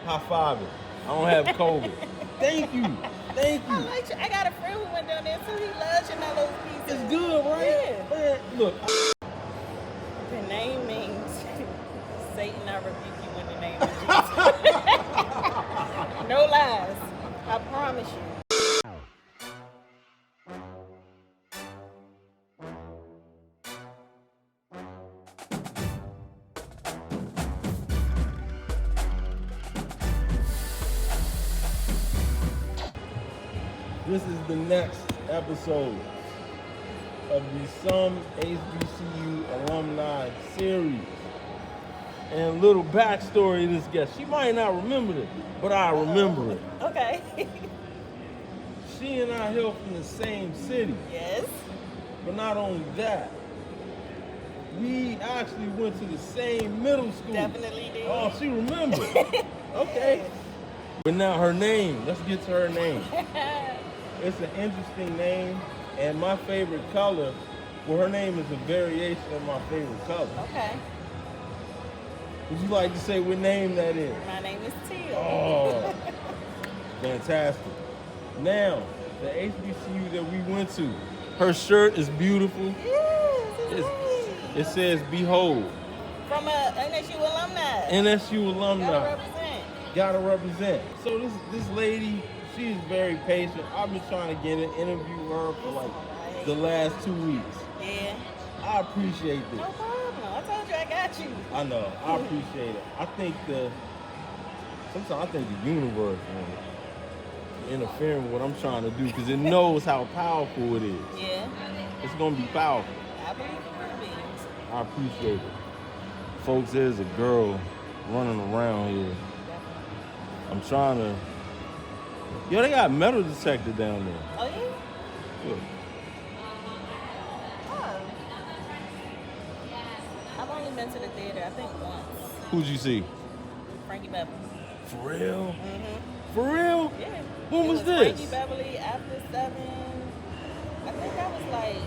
High five it. I don't have COVID. Thank you. Thank you. I got a friend who went down there too. He loves Chanello's pizza. It's good, right? Yeah. Man, look. The name means Satan, I rebuke you in the name of Jesus. No lies. I promise you. This is the next episode of the SOME HBCU Alumni Series. And a little backstory of this guest. She might not remember it, but I remember it. Okay. She and I hail from the same city. Yes. But not only that, we actually went to the same middle school. Definitely did. Oh, she remembers. Okay. But now her name. Let's get to her name. It's an interesting name, and my favorite color, well, her name is a variation of my favorite color. Okay. Would you like to say what name that is? My name is Teal. Oh, fantastic. Now, the HBCU that we went to, her shirt is beautiful. Yes, it's nice. It says, "Behold." From a NSU alumni. NSU alumni. Gotta represent. Gotta represent. So this lady, she's very patient. I've been trying to get an interview with her for like the last 2 weeks. Yeah. I appreciate this. No problem. I told you I got you. I know. I appreciate it. Sometimes I think the universe interfering with what I'm trying to do because it knows how powerful it is. Yeah. It's gonna be powerful. I believe it is. I appreciate it. Folks, there's a girl running around here. I'm trying to. Yo, they got metal detector down there. Oh, yeah? Look. Oh. I've only been to the theater, I think, once. Who'd you see? Frankie Beverly. For real? Mm-hmm. For real? Yeah. When was this? Frankie Beverly after 7. I think that was like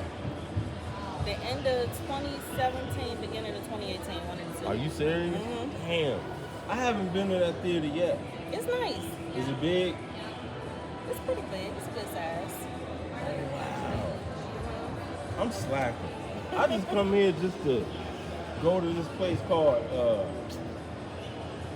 the end of 2017, beginning of 2018. One of the two. Are you serious? Mm-hmm. Damn. I haven't been to that theater yet. It's nice. Is it big? It's pretty big. It's a good size. Oh, wow. I'm slacking. I just come here just to go to this place called,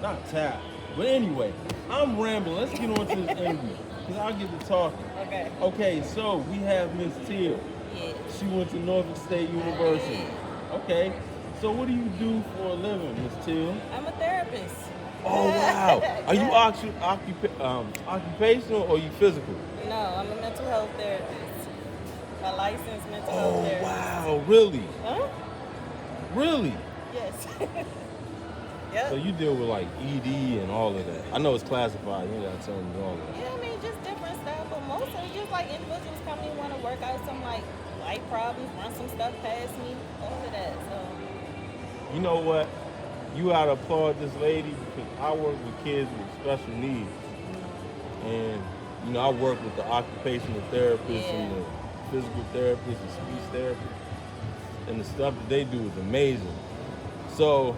not Tap. But anyway, I'm rambling. Let's get on to this interview because I'll get to talking. Okay. Okay, so we have Miss Teal. Yeah. She went to NORFOLK State University. Okay. So what do you do for a living, Miss Teal? I'm a therapist. Oh, wow. Are you occupational or you physical? No, I'm a mental health therapist. A licensed mental health therapist. Oh, wow. Really? Huh? Really? Yes. Yep. So you deal with like ED and all of that. I know it's classified. You ain't gotta tell me all of that. Yeah, I mean, just different stuff, but mostly just like individuals come in and want to work out some like life problems, run some stuff past me, all of that. So. You know what? You gotta applaud this lady because I work with kids with special needs. And, you know, I work with the occupational therapists and the physical therapists and speech therapists. And the stuff that they do is amazing. So,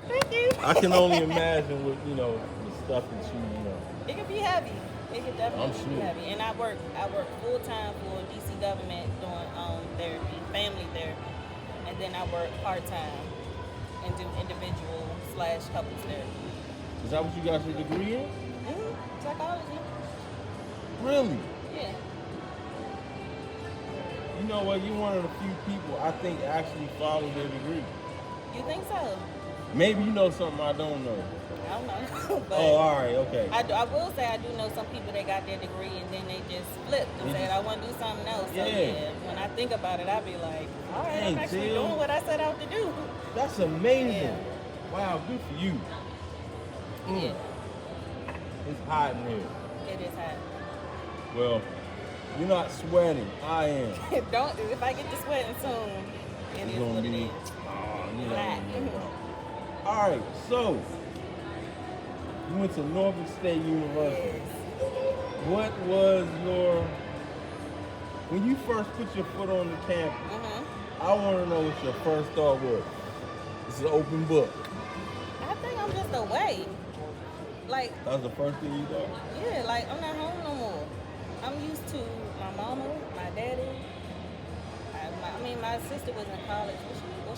Thank you. I can only imagine with, you know, the stuff that you know. It can be heavy. It can definitely I'm be sure. heavy. And I work full time for DC government doing therapy, family therapy. And then I work part time and do individual/couples therapy. Is that what you got your degree in? Mm-hmm. Psychology. Really? Yeah. You know what? You're one of the few people I think actually follow their degree. You think so? Maybe you know something I don't know. I don't know. But Oh, all right, okay. I will say I do know some people that got their degree and then they just flipped and said, I want to do something else. So, Yeah. when I think about it, I be like, all right, I'm Dang, actually Teal. doing what I set out to do. That's amazing. Yeah. Wow, good for you. Yeah, It's hot in here. it is hot. Well, you're not sweating. I am. If I get to sweating soon, it It's is gonna what it be. is. Oh, you Hot. know. All right, so you went to NORFOLK State University. Yes. What was when you first put your foot on the campus? Mm-hmm. I want to know what your first thought was. This is an open book. I think I'm just away. like, That was the first thing you thought? yeah, like, I'm not home no more. I'm used to my mama, my daddy. My sister was in college.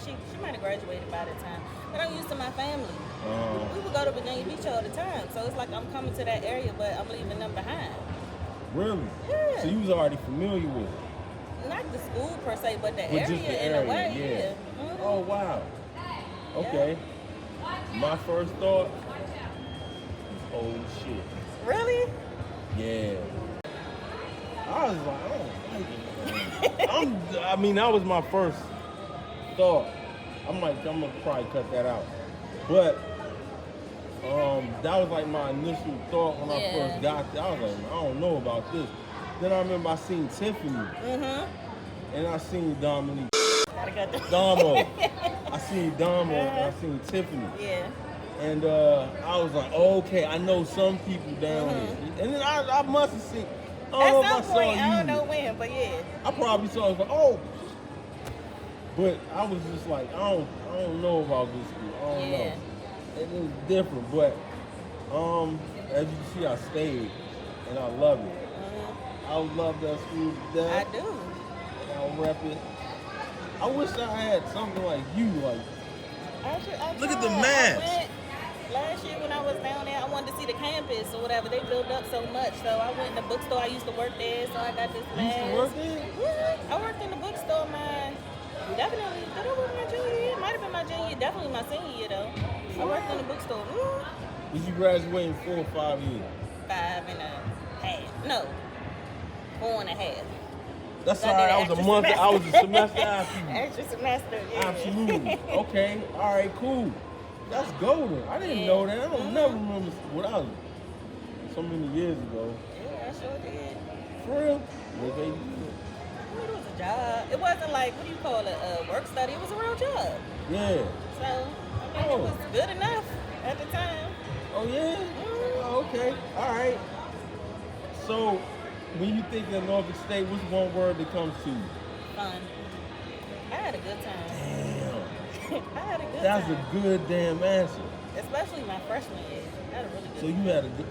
She might have graduated by the time. But I'm used to my family. We would go to Virginia Beach all the time. So it's like I'm coming to that area, but I'm leaving them behind. Really? Yeah. So you was already familiar with it? Not the school per se, but the With area just the in area, a way. yeah. Mhm. Oh, wow. Okay. My first thought is, oh, shit. Really? Yeah. I was like, oh, I mean, that was my first thought. I'm gonna probably cut that out. But that was like my initial thought when I first got there. I was like, I don't know about this. Then I remember I seen Tiffany. And I seen Dominique. Damo. I seen Damo and I seen Tiffany. Yeah. And I was like, oh, okay, I know some people down here. And then I must have seen. At some point, I don't know when, but yeah. I probably saw it, like, oh. But I was just like, I don't know about this school. I don't know. It was different, but as you can see, I stayed, and I love it. I love that school to death. I do. I'll rep it. I wish I had something like you, like. Look at the mask. Last year when I was down there, I wanted to see the campus or whatever. They built up so much, so I went in the bookstore. I used to work there, so I got this mask. You used to work there? Yeah, I worked in the bookstore definitely, did I work my junior year? Might have been my junior year, definitely my senior year though. I worked in the bookstore. Did you graduate in 4 or 5 years? 5.5. No, 4.5. That's all right. I was a month. I was a semester after you. Extra semester, yeah. Absolutely. Okay. All right. Cool. That's golden. I didn't know that. I don't never remember what I was so many years ago. Yeah, I sure did. For real? Yeah, baby. It was a job. It wasn't like, what do you call it, a work study. It was a real job. Yeah. So, I mean, it was good enough at the time. Oh, yeah? Oh, okay. All right. So, when you think of Norfolk State, what's one word that comes to you? Fun. I had a good time. Damn. I had a good time. That's a good damn answer. Especially my freshman year. I had a really good So you had a good...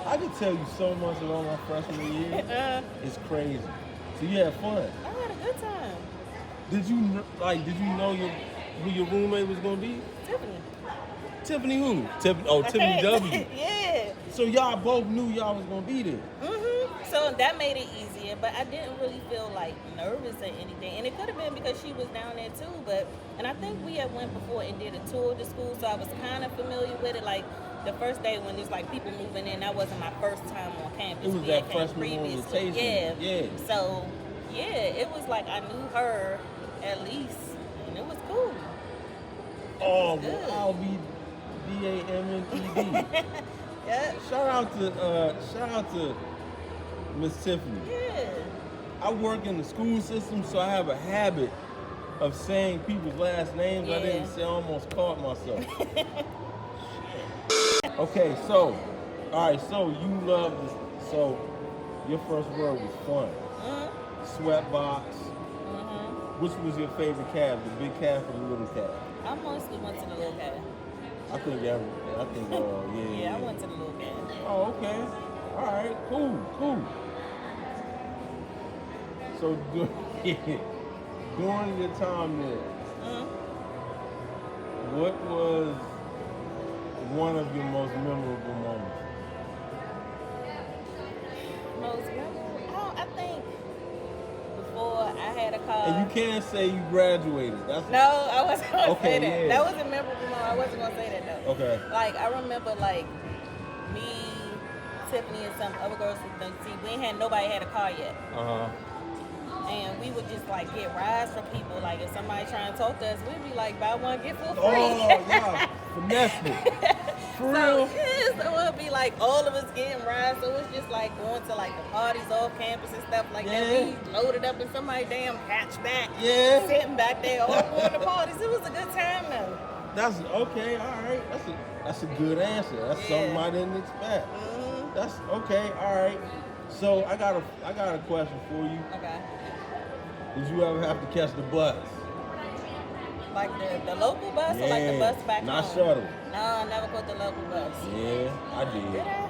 I could tell you so much about my freshman year. It's crazy. So you had fun. I had a good time. Did you know who your roommate was gonna be? Tiffany. Tiffany who? Tiffany W. Yeah. So y'all both knew y'all was gonna be there. So that made it easier, but I didn't really feel like nervous or anything. And it could have been because she was down there too, and I think we had went before and did a tour of the school, so I was kind of familiar with it. Like the first day when there's like people moving in, that wasn't my first time on campus. It was that freshman orientation. Yeah. So it was like I knew her at least, and it was cool. Oh, well, I'll be DAMNTD. Yeah. Shout out to Miss Tiffany. Yeah. I work in the school system, so I have a habit of saying people's last names. I didn't say, I almost caught myself. Okay, so, all right, so you love this. So, your first word was fun. Sweatbox. Which was your favorite cab, the big cab or the little cab? I mostly went to the little cab. Yeah. Yeah, I went to the little cab. Oh, okay. All right, cool. So during your time there, what was one of your most memorable moments? Most memorable? I think before I had a car. And you can't say you graduated. No, I wasn't going to say that. Yeah. That was a memorable moment. I wasn't going to say that though. Okay. Like, I remember like me, Tiffany, and some other girls from see, we ain't had nobody had a car yet. And we would just like get rides from people. Like if somebody trying to talk to us, we'd be like, buy one, get for free. Oh, yeah. Finesse me. For real? So it would be like all of us getting rides. So it's just like going to like the parties off campus and stuff like that. We loaded up in somebody's damn hatchback. Yeah. Sitting back there all going to parties. It was a good time though. That's okay, all right. That's a good answer. That's something I didn't expect. That's okay, all right. So I got a question for you. Okay. Did you ever have to catch the bus? Like the local bus or like the bus back not home? shuttle. No, I never caught the local bus. Yeah, I did. Did I?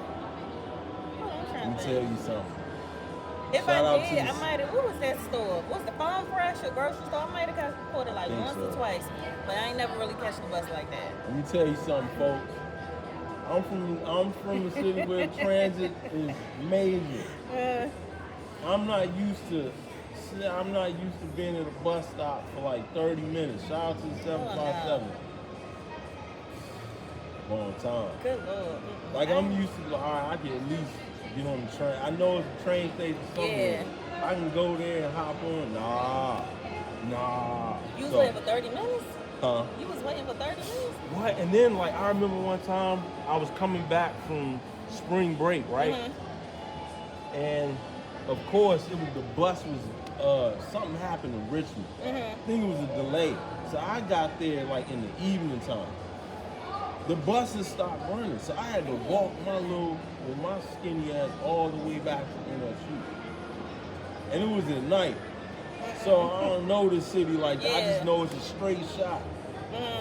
Let me tell you something. If Shout out I to did, the- I might have. What was that store? What's the Farm Fresh or grocery store? I might have caught it like Think once so. or twice, but I ain't never really catch the bus like that. Let me tell you something, folks. I'm from a city where transit is major. I'm not used to being at a bus stop for like 30 minutes. Shout out to the 757. Long time. Good Lord. Like I'm used to, all right, I can at least get on the train. I know it's a train station somewhere. Yeah. I can go there and hop on. Nah. You was waiting for 30 minutes? Huh? You was waiting for 30 minutes? What? And then, like, I remember one time I was coming back from spring break, right? Mm-hmm. And of course, the bus was something happened in Richmond. Mm-hmm. I think it was a delay, so I got there like in the evening time. The buses stopped running, so I had to walk with my skinny ass all the way back to NSU. And it was at night, so I don't know the city like that. I just know it's a straight shot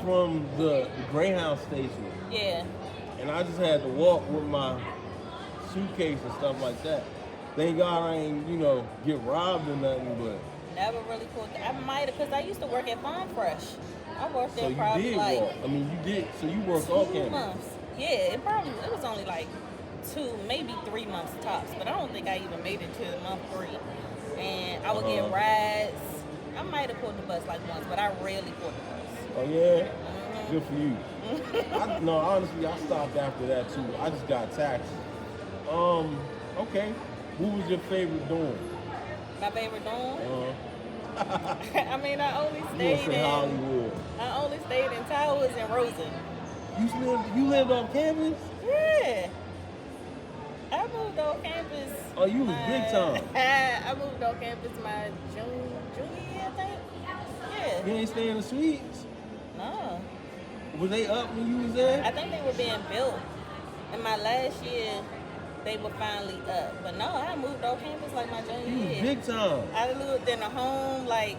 from the Greyhound station. Yeah. And I just had to walk with my suitcase and stuff like that. Thank God I ain't, get robbed or nothing, but. Never really caught that. I might have, because I used to work at Farm Fresh. I worked there So you probably did like walk. I mean, you did. So you worked all 2 campus. months. Yeah, it was only like 2, maybe 3 months tops, but I don't think I even made it to month 3. And I would get rides. I might have caught the bus like once, but I rarely caught the bus. Oh yeah? Good for you. No, honestly, I stopped after that too. I just got taxi. Okay. What was your favorite dorm? My favorite dorm? I mean, You in Hollywood. I only stayed in Towers and Rosen. You lived on campus? Yeah. I moved on campus. Oh, you was big time. I moved on campus my junior year, I think. Yeah. You ain't stay in the suites? No. Were they up when you was there? I think they were being built. In my last year, they were finally up. But no, I moved on campus like my junior You was year. big time. I lived in a home like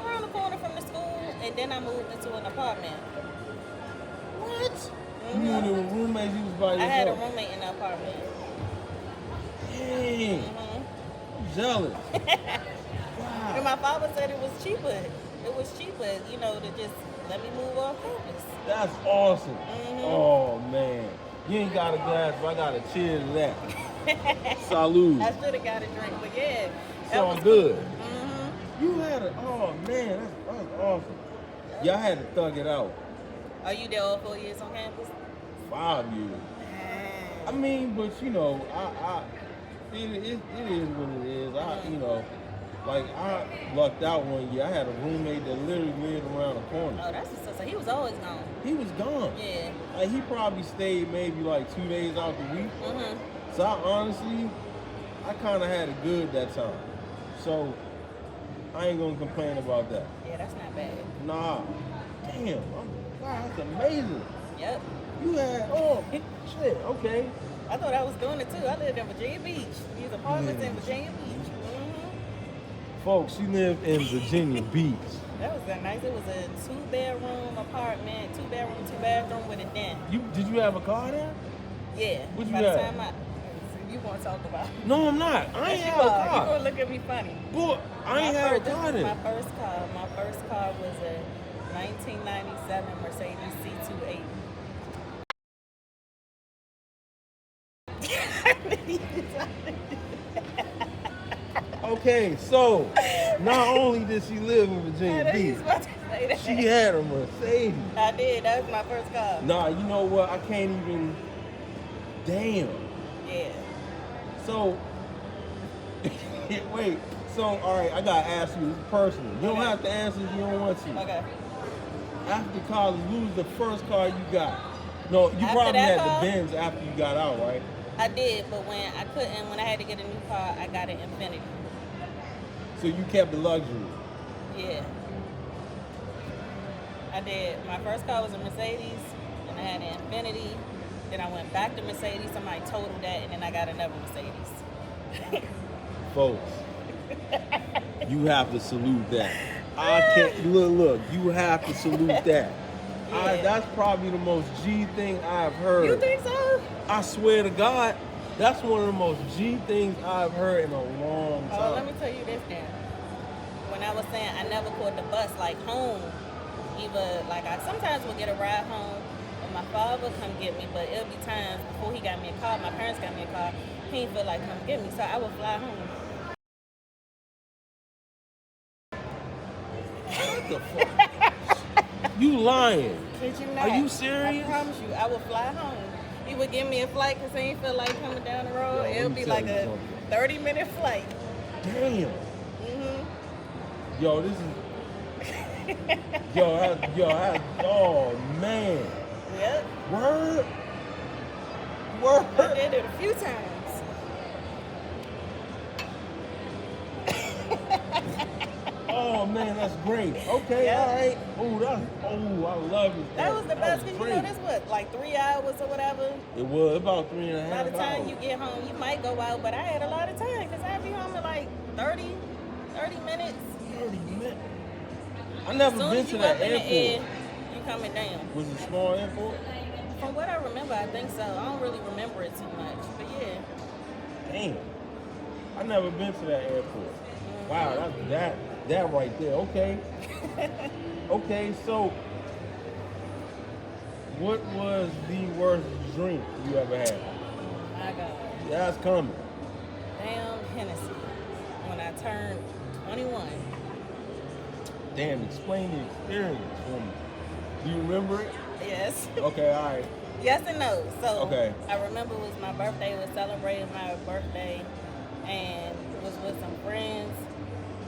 around the corner from the school, and then I moved into an apartment. What? Mm-hmm. You were with roommates, you was by yourself? I had a roommate in the apartment. Dang. Mm-hmm. I'm jealous. And my father said it was cheaper. It was cheaper, to just let me move off campus. That's awesome. Mm-hmm. Oh, man. You ain't got a glass, but I got a cheer to that. Salud. I should have got a drink, but yeah. It's all good. Mm-hmm. You had oh, man, that was awesome. Y'all had to thug it out. Are you there all 4 years on campus? 5 years. I mean, but it is what it is. I lucked out one year. I had a roommate that literally lived around the corner. Oh, that's so he was always gone. He was gone. Yeah. Like he probably stayed maybe like 2 days out the week. Mm-hmm. So I kind of had it good that time. So I ain't gonna complain about that. Yeah, that's not bad. Nah. Damn. Wow, that's amazing. Yep. You had shit. Okay. I thought I was doing it too. I lived in Virginia Beach. These apartments in Virginia Beach. Folks, she lived in Virginia Beach. That was nice. It was a 2-bedroom apartment, 2-bedroom, 2-bathroom with a den. Did you have a car there? Yeah. What'd you By the have? time you want to talk about it. No, I'm not. I ain't have a You're car. going to look at me funny. Boy, I ain't have a car This then. was my first car. My first car was a 1997 Mercedes C28. Okay, so not only did she live in Virginia Beach, she had a Mercedes. I did. That was my first car. Nah, you know what? I can't even. Damn. Yeah. So, wait. So, all right, I gotta ask you. This is personal. You don't have to answer if you don't want to. Okay. After college, what was the first car you got? No, you After probably that had car? the Benz after you got out, right? I did, but when I had to get a new car, I got an Infiniti. So you kept the luxury. Yeah. I did. My first car was a Mercedes, and I had an Infiniti. Then I went back to Mercedes. Somebody totaled that, and then I got another Mercedes. Folks, you have to salute that. I can't look. You have to salute that. Yeah. That's probably the most G thing I've heard. You think so? I swear to God, that's one of the most G things I've heard in a long time. Oh, let me tell you this then. When I was saying I never caught the bus like home, either like I sometimes would get a ride home, or my father would come get me, but it'll be times before he got me a car, my parents got me a car, he didn't feel like come get me, so I would fly home. What the fuck? You lying? Kid you not. Are you serious? I promise you, I would fly home. He would give me a flight because he didn't feel like coming down the road. Yo, It'll be like a 30-minute flight. Damn. Mm-hmm. Yo, this is. Oh man. Yep. Word. I did it a few times. Oh man, that's great. Okay, Yep. all right. I love it. That was the best because you know this what, like 3 hours or whatever. It was about 3.5 By the time hours. you get home, you might go out, but I had a lot of time because I'd be home in like 30 minutes. 30 minutes. I never As soon been as to you that up in the air, airport. you coming down. Was it a small airport? From what I remember, I think so. I don't really remember it too much, but yeah. Damn. I never been to that airport. Wow, that right there. Okay. Okay, so what was the worst drink you ever had? My God. That's coming. Damn Hennessy. When I turned 21. Damn, explain the experience for me. Do you remember it? Yes. Okay, all right. Yes and no. So Okay. I remember it was my birthday. We was celebrating my birthday and was with some friends.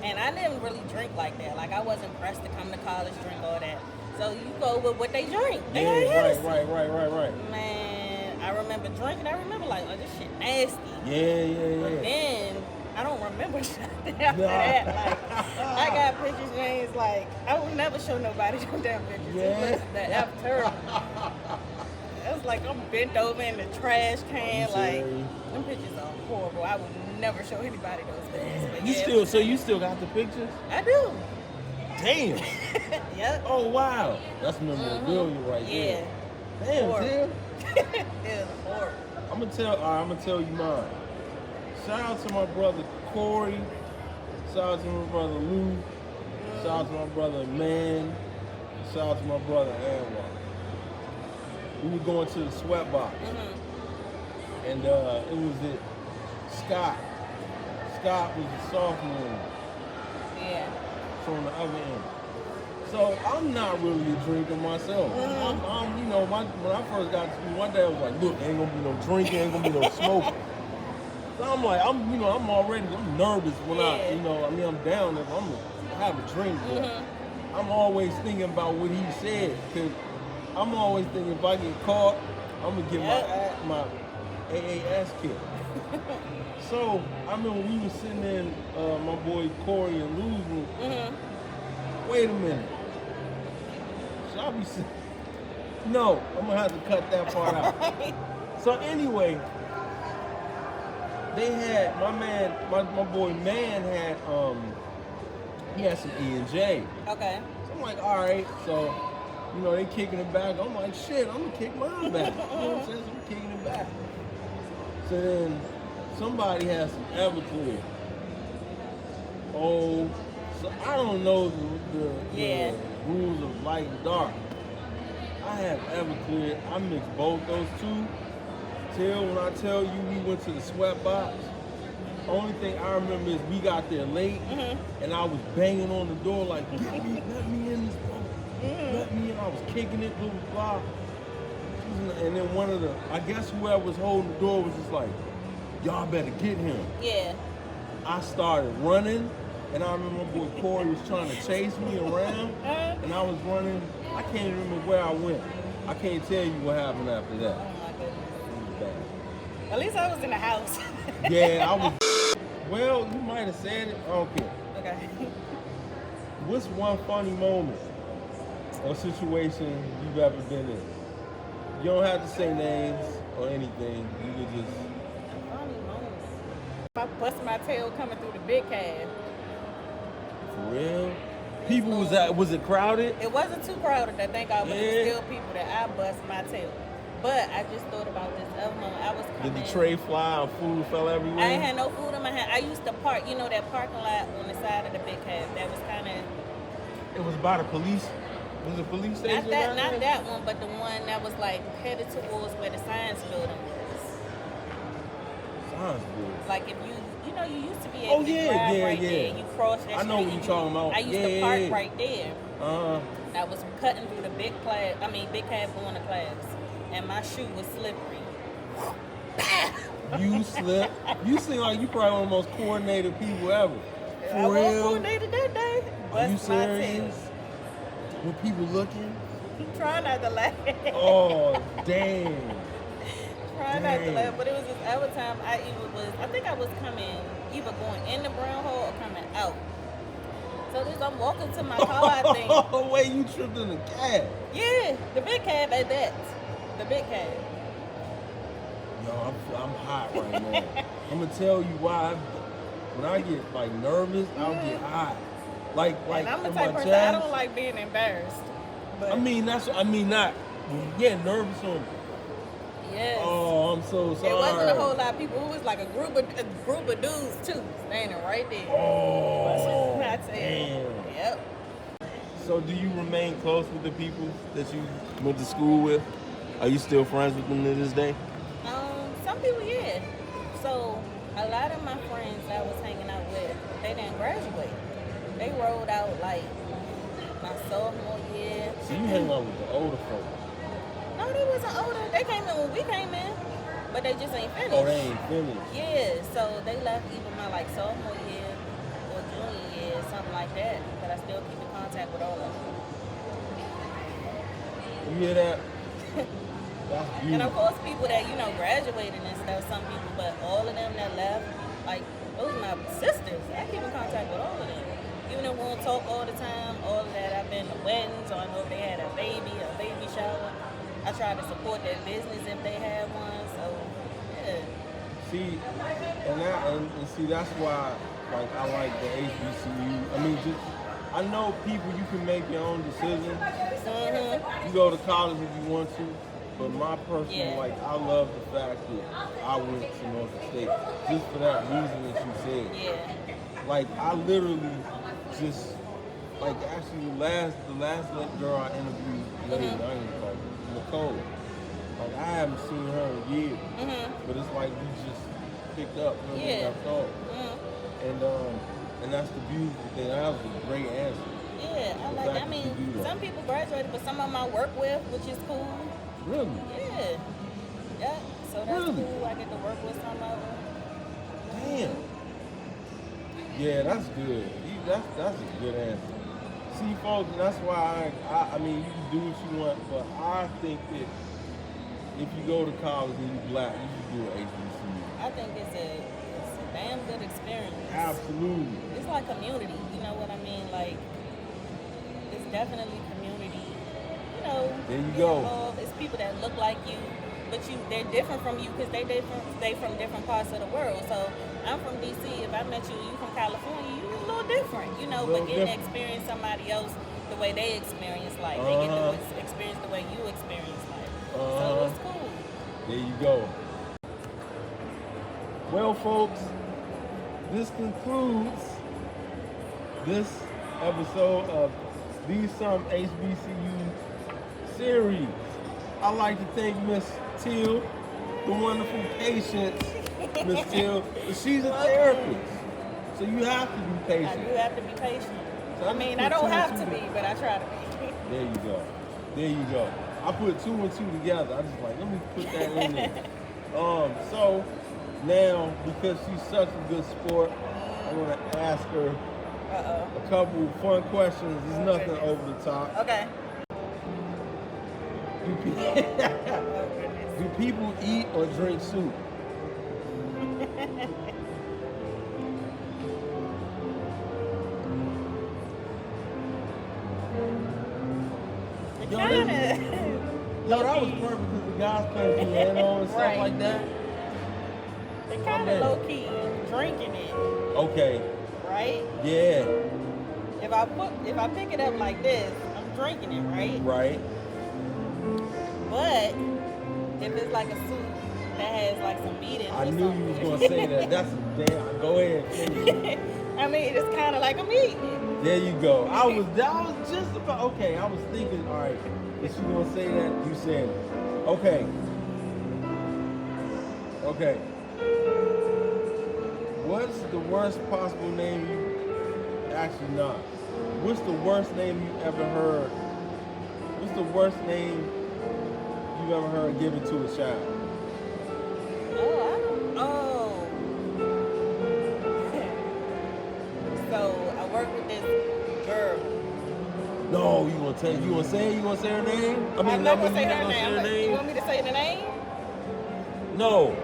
And I didn't really drink like that. Like I wasn't pressed to come to college, drink all that. So you go with what they drink. They had Yeah, Hennessy. right. Man, I remember drinking. I remember like, oh, this shit nasty. Yeah. But then I don't remember nothing after that. Like I got pictures, James. Like I would never show nobody them damn pictures. Yeah. It was the after. It was like I'm bent over in the trash can. Like them pictures are horrible. I would never show anybody those things. But yeah, You still got the pictures? I do. Damn. Yep. Oh wow. That's memorabilia right there. Yeah. Damn, Horrible. Teal. It was horrible. I'm gonna tell you mine. Shout out to my brother Corey. Shout out to my brother Lou. Shout out to my brother Man. Shout out to my brother Anwar. We were going to the sweat box. And it was Scott. Scott was a sophomore. Yeah. From the other end. So I'm not really a drinker myself. I'm when I first got to school, one day I was like, look, ain't gonna be no drinking, ain't gonna be no smoking. So I'm like, I'm nervous when I'm down if I'm gonna have a drink, but I'm always thinking about what he said, because I'm always thinking if I get caught, I'm gonna get my AAS kicked. So I remember we were sitting in my boy Corey and Lou's room. Wait a minute. Should I be sitting? No, I'm gonna have to cut that part out. So anyway, they had my boy Man had he had some E&J. Okay. So I'm like, all right. So they kicking it back. I'm like, shit, I'm gonna kick mine back. You know what I'm saying? So I'm kicking it back. So then somebody has some Everclear. Oh, so I don't know the rules of light and dark. I have Everclear. I mixed both those two. Till when I tell you we went to the sweat box, only thing I remember is we got there late, and I was banging on the door like, let me in this boat. Let me in. I was kicking it, blah, blah, blah. And then I guess whoever was holding the door was just like, y'all better get him. Yeah. I started running, and I remember my boy Corey was trying to chase me around, and I was running. I can't remember where I went. I can't tell you what happened after that. Oh my goodness. It was bad. At least I was in the house. Yeah, I was. Well, you might have said it. I don't care. Okay. What's one funny moment or situation you've ever been in? You don't have to say names or anything. You could just. Funny moment. I bust my tail coming through the big cab. For real? People was it crowded? It wasn't too crowded, I think, but it was Yeah. still people that I bust my tail. But I just thought about this other moment. I was coming. Did the tray fly and food fell everywhere? I ain't had no food in my hand. I used to park, that parking lot on the side of the big cab. That was kind of. It was by the police. Was it police station? Not that one, but the one that was like headed towards where the science building was. Science building. Like if you you used to be able to drive right there. You cross that street. I know what you're talking about. I used to park right there. I was cutting through the big cab going to class, and my shoe was slippery. You slipped. You seem like you probably one of the most coordinated people ever. I was coordinated that day. Are you serious? Were people looking? Trying not to laugh. Oh, damn. Trying not to laugh, but it was this other time I think I was coming, either going in the brown hole or coming out. So I'm walking to my car, I think. Oh, wait, you tripped in the cab? Yeah, the big cab at that. The big cab. Yo, I'm hot right now. I'm gonna tell you why. When I get like nervous, I'll get hot. Like and I'm the in type my person chest. I don't like being embarrassed. But not. Yeah, nervous on. Yes. Oh, I'm so sorry. It wasn't a whole lot of people. It was like a group of dudes too, standing right there. Oh, I tell you. damn. Yep. So, do you remain close with the people that you went to school with? Are you still friends with them to this day? Some people, yeah. So a lot of my friends I was hanging out with, they didn't graduate. They rolled out like my sophomore year. So you hang out with the older folks? No, they wasn't older. They came in when we came in, but they just ain't finished. Oh, they ain't finished. Yeah, so they left either my like sophomore year or junior year, something like that. But I still keep in contact with all of them. You hear that? That's beautiful. And of course, people that graduated and stuff. Some people, but all of them that left, like those are my sisters. I keep in contact with all of them. Even if we don't talk all the time, all of that. I've been to weddings, or I know if they had a baby shower. I try to support their business if they have one. So, yeah. See, and see, that's why, like, I like the HBCU. I mean, I know people, you can make your own decisions. Mm-hmm. You go to college if you want to, but my personal, I love the fact that I went to Norfolk State just for that reason that you said. Yeah. Like, I literally just, actually the last girl I interviewed, I ain't gonna call her, Nicole. Like, I haven't seen her in years, but it's like we just picked up when we got called. And that's the beautiful thing. That was a great answer. Yeah, some people graduated, but some of them I work with, which is cool. Really? Yeah. Yeah. So that's cool. I get to work with some of them. Damn. Yeah, that's good. That's a good answer. See, folks, that's why I mean, you can do what you want, but I think that if you go to college and you're black, you should do an HBCU. I think it's a damn good experience. Absolutely. It's like community, you know what I mean? Like, it's definitely community. There you go. Involved. It's people that look like you, but they're different from you because they from different parts of the world. So I'm from DC. If I met you from California, you a little different, but getting to experience somebody else the way they experience life. They get to experience the way you experience life. So it's cool. There you go. Well, folks, this concludes this episode of the SOME HBCU series. I'd like to thank Miss Teal, the wonderful patience, Miss Teal. She's a therapist, so you have to be patient. I do have to be patient. So I don't have to be, but I try to be. There you go. I put 2 and 2 together. I just let me put that in there. So now, because she's such a good sport, I'm gonna ask her a couple of fun questions. There's nothing over the top. Okay. Do people eat or drink soup? Yo, that was perfect because the guys playing piano and stuff like that. They're kind of low key drinking it. Okay. Right? Yeah. if I pick it up like this, I'm drinking it, right? Right. But if it's like a soup that has like some meat in it, I or knew you was gonna say that. That's damn. Go ahead. Finish. I mean, it's kind of like I'm eating it. There you go. I was just about okay. I was thinking, all right, is she gonna say that? You said it. Okay. Okay. What's the worst possible name you actually not? What's the worst name you ever heard? What's the worst name you ever heard given to a child? So I work with this girl. No, you gonna say it? You gonna say her name? I'm not gonna say you're her not gonna name. You want me to say the name? No.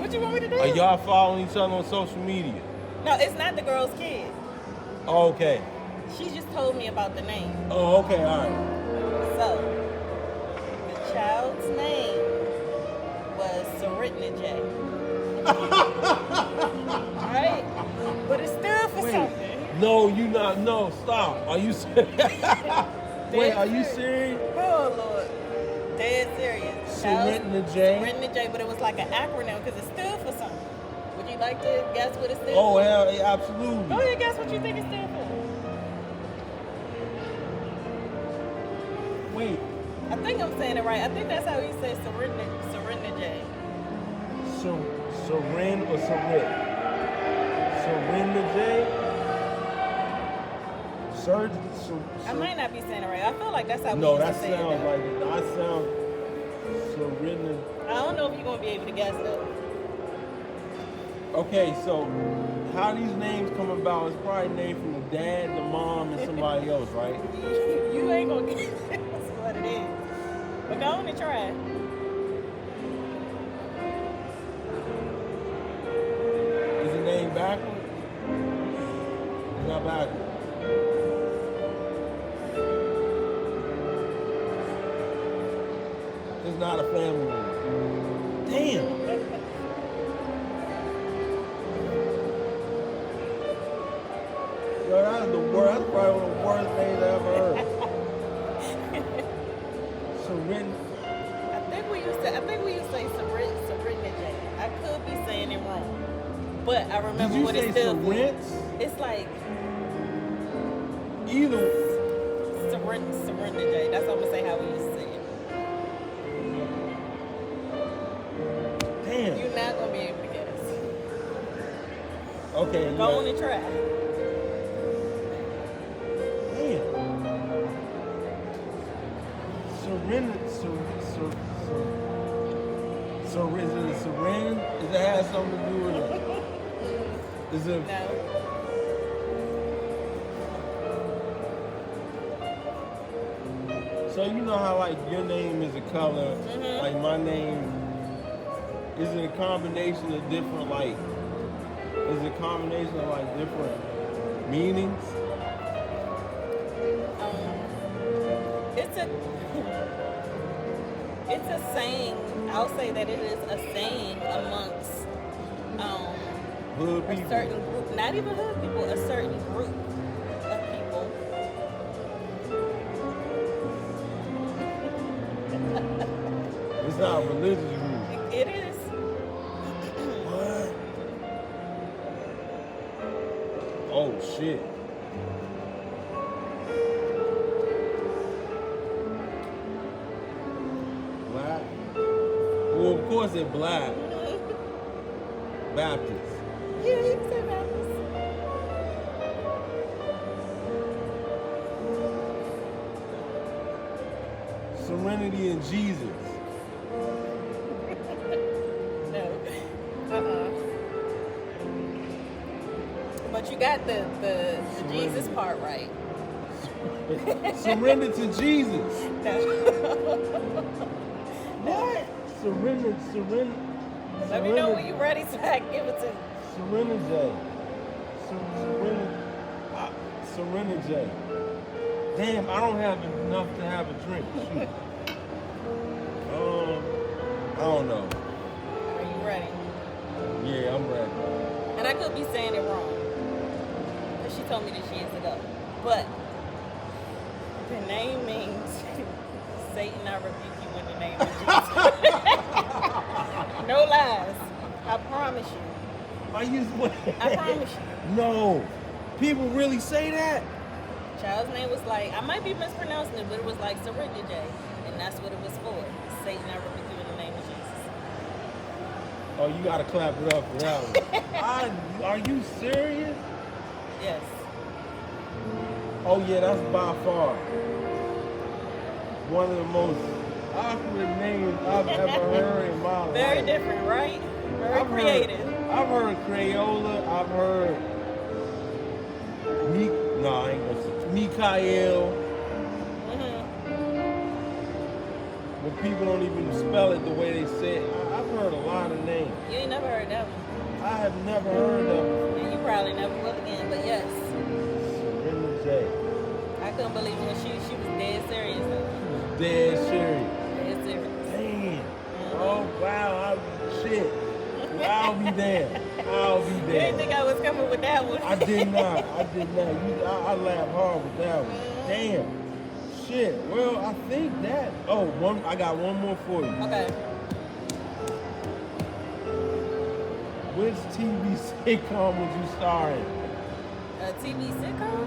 What you want me to do? Are y'all following each other on social media? No, it's not the girl's kid. Oh, okay. She just told me about the name. Oh, okay, all right. So the child's name was Saritna J. Right? But it stood for something. No, you not. No, stop. Are you serious? Wait, are you serious? Oh, Lord. Dead serious. Saritna J? Saritna J, but it was like an acronym because it stood for something. Would you like to guess what it stood Oh, for? hell, yeah, absolutely. Go ahead, guess what you think it stood for. Wait. I think I'm saying it right. I think that's how he says Saritna J. Sarin or Sarit? Saritna J? I might not be saying it right. I feel like that's how we No, used that to say it. sounds though. like it. That sounds Saritna. I don't know if you're going to be able to guess though. Okay, so how these names come about is probably named from the dad, the mom, and somebody else, right? You ain't going to guess what it is. But go on and try. Is the name backward? It's not backward. It's not a family name. Damn. Yo, that's the worst. That's probably one of the worst names I ever heard. I think we used to say Saritna J. I could be saying it wrong. But I remember what it stood for. It's like Either. Saritna J. That's what I'm going to say how we used to say it. Damn. You're not going to be able to guess. Okay. Go on and try. So is it a Saran? Does that have something to do with it? Is it? No. So you know how like your name is a color, like my name is it a combination of different like? Is it a combination of like different meanings? It's a saying. I'll say that it is a saying amongst Hood a people. certain group, not even hood people, a certain group of people. It's not a religious group. It is. What? Oh shit. Black? Well, of course it's black. Baptist. Yeah, you can say Baptist. Serenity in Jesus. No. But you got the Jesus part right. Surrender to Jesus. No. What? Surrender. Let me know when you're ready so I can give it to you. Surrender J. Surrender J. Damn, I don't have enough to have a drink. Shoot. I don't know. Are you ready? Yeah, I'm ready. And I could be saying it wrong. Because she told me this years ago. But the name means Satan, I rebuke you in the name of Jesus. No lies. I promise you. I promise you. No. People really say that? Child's name was like, I might be mispronouncing it, but it was like Surrender J. And that's what it was for. Satan, I rebuke you in the name of Jesus. Oh, you gotta clap it up for that one. Are you serious? Yes. Oh yeah, that's by far one of the most awkward names I've ever heard in my life. Very different, right? Very creative. I've heard Crayola. I've heard Mikael. When people don't even spell it the way they say it. I've heard a lot of names. You ain't never heard that one. I have never heard of it. And you probably never will again, but yes. Surrender J. I couldn't believe it when she was dead serious though. She was dead serious. Dead serious. Damn. Oh wow, shit. I'll be damned. I'll be damned. You didn't think I was coming with that one. I did not. I laughed hard with that one. Damn. Shit. Well, I think that. Oh, I got one more for you. Okay. Which TV sitcom would you star in? A TV sitcom?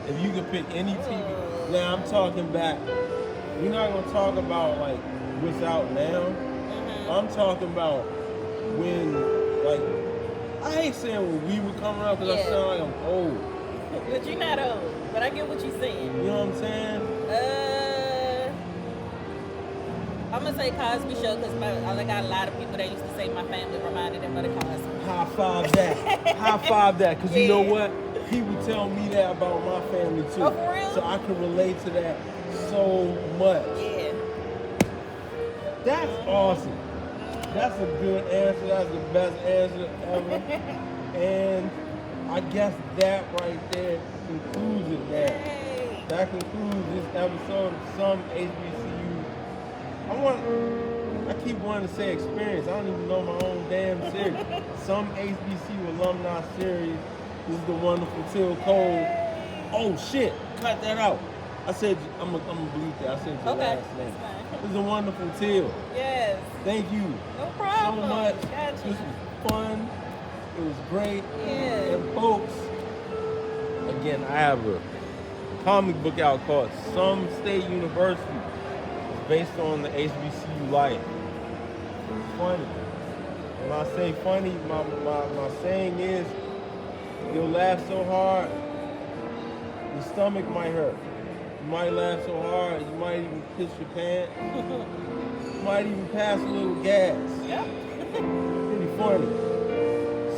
If you could pick any TV. Now I'm talking back. We're not gonna talk about like what's out now. I'm talking about when, like, I hate saying when we were coming up because I sound like I'm old. But you're not old. But I get what you're saying. You know what I'm saying? I'm gonna say Cosby Show because I got a lot of people that used to say my family reminded them of the Cosby. High five that. High five that. Because you know what? People tell me that about my family too. Oh, for real? So I can relate to that so much. Yeah. That's awesome. That's a good answer. That's the best answer ever. And I guess that right there concludes it now. That concludes this episode of Some HBCU. I keep wanting to say experience. I don't even know my own damn series. Some HBCU Alumni Series. This is the wonderful Teal Cole. Oh shit, cut that out. I said, I'm gonna bleep that. I said your last name. This is a wonderful Teal. Yes. Thank you No problem. so much. Gotcha. This was fun. It was great. Yeah. And folks, again, I have a comic book out called Some State University. It's based on the HBCU life. It's funny. When I say funny, my saying is, you'll laugh so hard, your stomach might hurt. You might laugh so hard, you might even piss your pants. You might even pass a little gas. Yep. Pretty funny.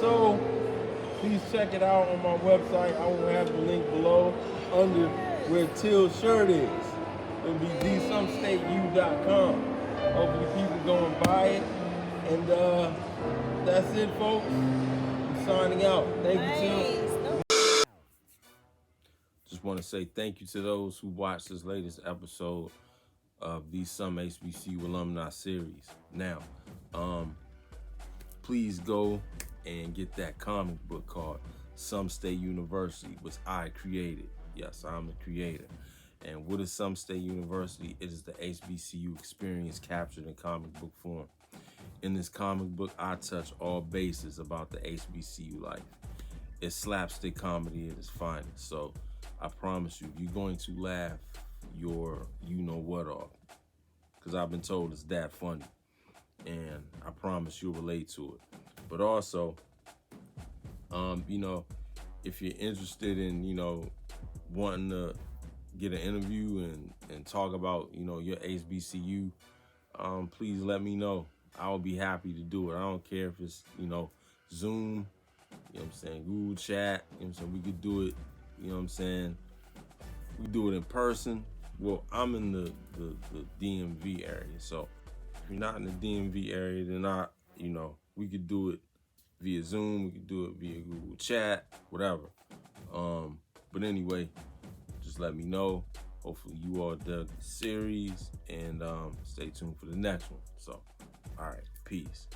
So, please check it out on my website. I will have the link below under where Teal's shirt is. It'll be thesomestateu.com. Hopefully people go and buy it. And that's it, folks. I'm signing out. Thank you, Teal. Just want to say thank you to those who watched this latest episode of the Some HBCU Alumni Series. Now, please go and get that comic book called Some State University, which I created. Yes, I'm the creator. And what is Some State University? It is the HBCU experience captured in comic book form. In this comic book, I touch all bases about the HBCU life. It's slapstick comedy at its finest. So I promise you, you're going to laugh your you-know-what off. Because I've been told it's that funny. And I promise you'll relate to it. But also, if you're interested in, wanting to get an interview and talk about, your HBCU, please let me know. I'll be happy to do it. I don't care if it's, Zoom, Google Chat, we could do it, we do it in person. Well, I'm in the DMV area, so if you're not in the DMV area, then we could do it via Zoom, we could do it via Google Chat, whatever. But anyway, just let me know. Hopefully you all dug the series, and stay tuned for the next one. So, all right, peace.